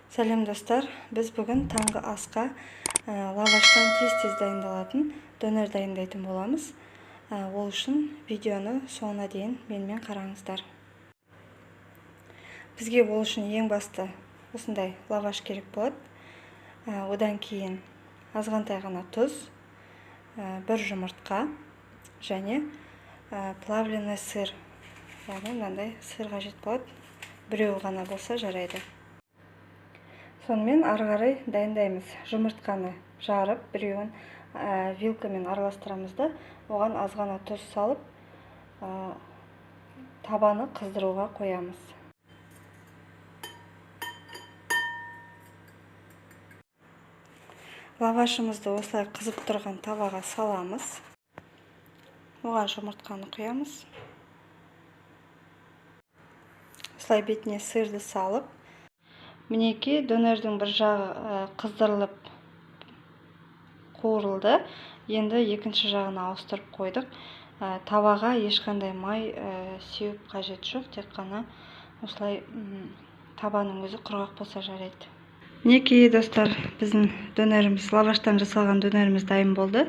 Сәлем достар, біз бүгін таңғы асқа лаваштан тез дайындалатын донер дайындайтын боламыз. Ол үшін видеоны соңына дейін менімен қараңыздар. Бізге ол үшін ең басты осындай лаваш керек болады. Одан кейін азғантай ғана тұз, бір жұмыртқа және плавленый сыр. Яғни мынандай сыр қажет болады. Біреу ғана болса жарайды. Сонымен ары қарай дайындаймыз. Жұмыртқаны жарып, біреуін вилкамен араластырамыз да, оған аз ғана тұз салып, табаны қыздыруға қоямыз. Лавашымызды осылай қызып тұрған табаға саламыз. Оған жұмыртқаны құямыз. Осылай бетіне сырды салып, мінеки донердің бір жағы қыздырылып қуырылды. Енді екінші жағына ауыстырып қойдық. Табаға ешқандай май сеуіп қажет жоқ, тек қана осылай табаның өзі құрғақ болса жарайды. Мінеки достар, біздің донеріміз, лаваштан жасалған донеріміз дайын болды.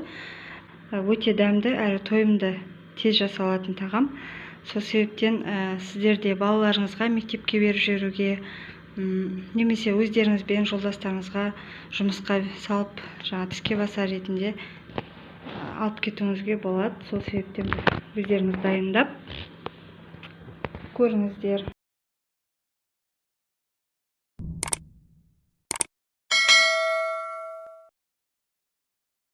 Өте дәмді әрі тойымды тез жасалатын тағам. Сол себептен сіздерде балаларыңызға мектепке беріп жіберуге, немесе өздеріңізбен жолдастарыңызға жұмысқа салып, тіске басар ретінде алып кетуіңізге болады. Сол себептен өздеріңіз дайындап көріңіздер.